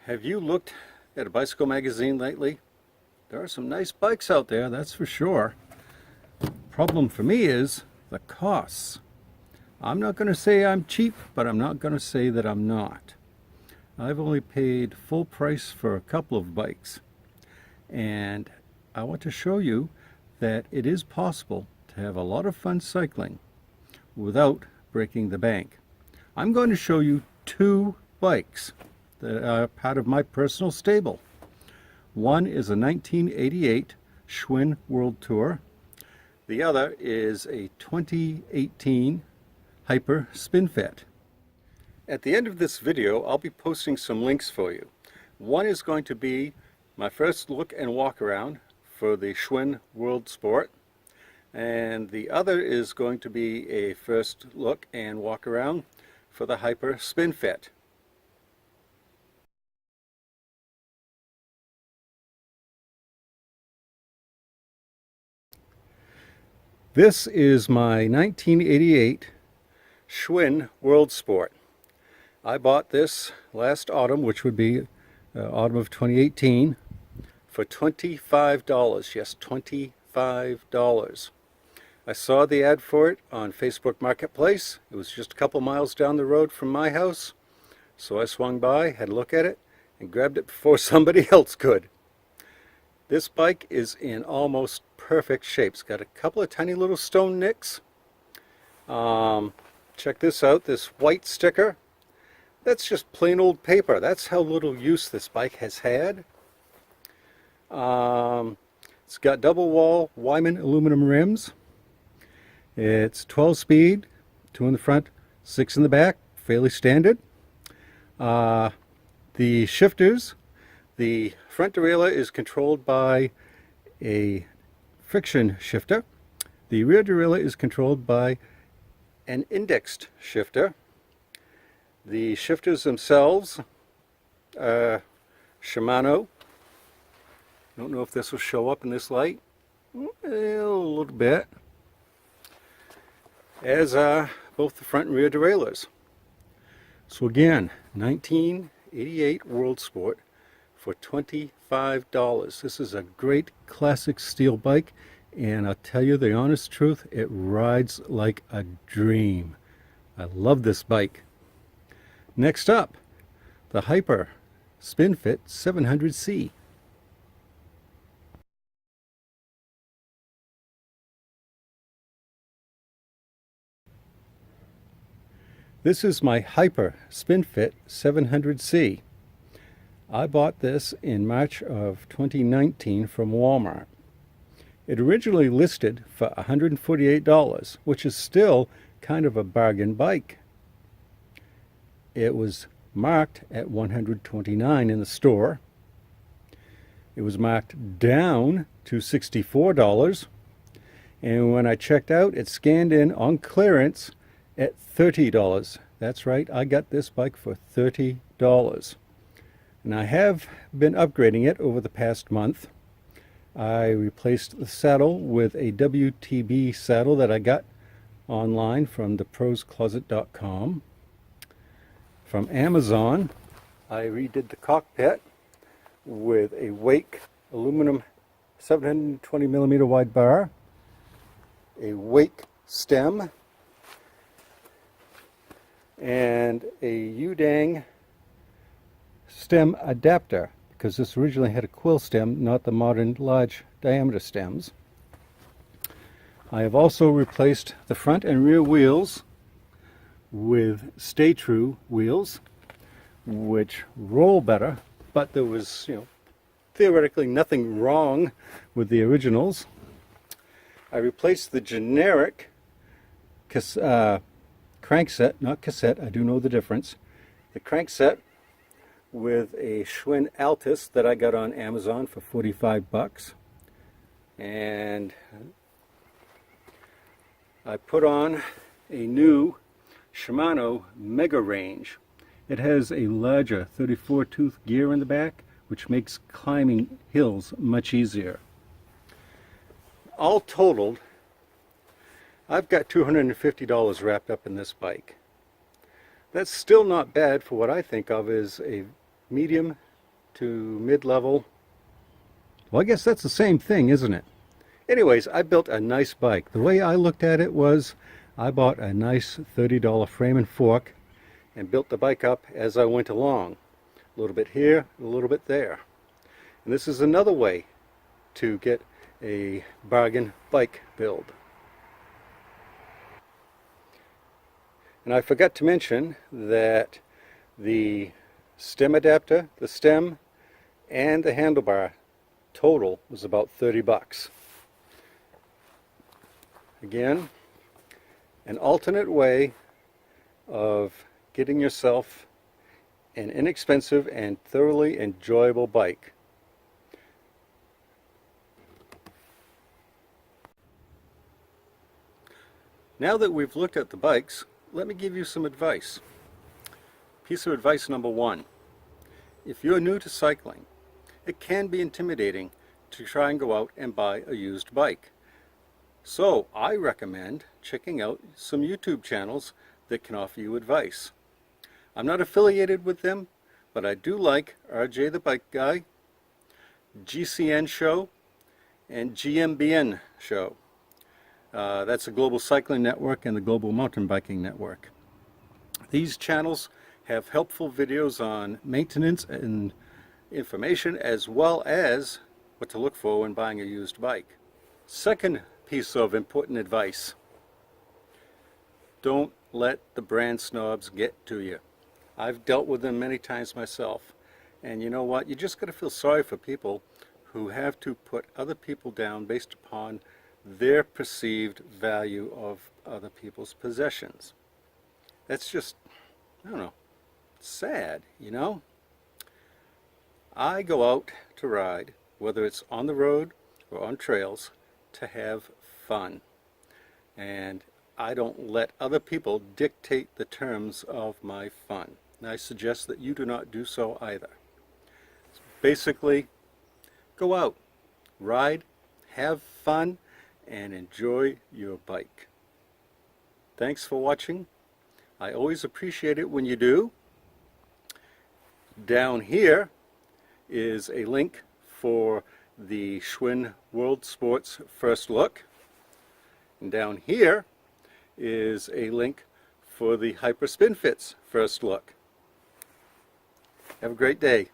Have you looked at a bicycle magazine lately? There are some nice bikes out there, that's for sure. Problem for me is the costs. I'm not going to say I'm cheap, but I'm not going to say that I'm not. I've only paid full price for a couple of bikes, and I want to show you that it is possible to have a lot of fun cycling without breaking the bank. I'm going to show you two bikes that are part of my personal stable. One is a 1988 Schwinn World Tour. The other is a 2018 Hyper SpinFit. At the end of this video, I'll be posting some links for you. One is going to be my first look and walk around for the Schwinn World Sport, and the other is going to be a first look and walk around for the Hyper SpinFit. This is my 1988 Schwinn World Sport. I bought this last autumn, which would be autumn of 2018, for $25. Yes, $25. I saw the ad for it on Facebook Marketplace. It was just a couple miles down the road from my house, so I swung by, had a look at it, and grabbed it before somebody else could. This bike is in almost perfect shape. It's got a couple of tiny little stone nicks. Check this out, this white sticker. That's just plain old paper. That's how little use this bike has had. It's got double wall Wyman aluminum rims. It's 12 speed, 2 in the front, 6 in the back, fairly standard. The shifters, the front derailleur is controlled by a friction shifter. The rear derailleur is controlled by an indexed shifter. The shifters themselves are Shimano. I don't know if this will show up in this light. A little bit. As are both the front and rear derailleurs. So again, 1988 World Sport for $25. This is a great classic steel bike, and I'll tell you the honest truth, it rides like a dream. I love this bike. Next up, the Hyper SpinFit 700C. This is my Hyper SpinFit 700C. I bought this in March of 2019 from Walmart. It originally listed for $148, which is still kind of a bargain bike. It was marked at $129 in the store. It was marked down to $64, and when I checked out, it scanned in on clearance at $30. That's right, I got this bike for $30. And I have been upgrading it over the past month. I replaced the saddle with a WTB saddle that I got online from theproscloset.com. From Amazon, I redid the cockpit with a Wake aluminum 720 millimeter wide bar, a Wake stem, and a Udang stem adapter, because this originally had a quill stem, not the modern large diameter stems. I have also replaced the front and rear wheels with Stay True wheels, which roll better, but there was, theoretically nothing wrong with the originals. I replaced the generic crankset, not cassette, I do know the difference, the crankset with a Schwinn Altus that I got on Amazon for 45 bucks. And I put on a new Shimano Mega Range. It has a larger 34 tooth gear in the back, which makes climbing hills much easier. All totaled, I've got $250 wrapped up in this bike. That's still not bad for what I think of as a medium to mid-level. Well, I guess that's the same thing, isn't it? Anyways, I built a nice bike. The way I looked at it was I bought a nice $30 frame and fork and built the bike up as I went along. A little bit here, a little bit there. And this is another way to get a bargain bike build. And I forgot to mention that the stem adapter, the stem, and the handlebar total was about 30 bucks. Again, an alternate way of getting yourself an inexpensive and thoroughly enjoyable bike. Now that we've looked at the bikes, let me give you some advice. Piece of advice number one. If you're new to cycling, it can be intimidating to try and go out and buy a used bike. So I recommend checking out some YouTube channels that can offer you advice. I'm not affiliated with them, but I do like RJ the Bike Guy, GCN Show, and GMBN Show. That's the Global Cycling Network and the Global Mountain Biking Network. These channels have helpful videos on maintenance and information, as well as what to look for when buying a used bike. Second piece of important advice: don't let the brand snobs get to you. I've dealt with them many times myself, and you know what, you just got to feel sorry for people who have to put other people down based upon their perceived value of other people's possessions. That's just, I don't know, sad, you know? I go out to ride, whether it's on the road or on trails, to have fun. And I don't let other people dictate the terms of my fun. And I suggest that you do not do so either. Basically, go out, ride, have fun, and enjoy your bike. Thanks for watching. I always appreciate it when you do. Down here is a link for the Schwinn World Sport's first look. And down here is a link for the Hyper SpinFit's first look. Have a great day.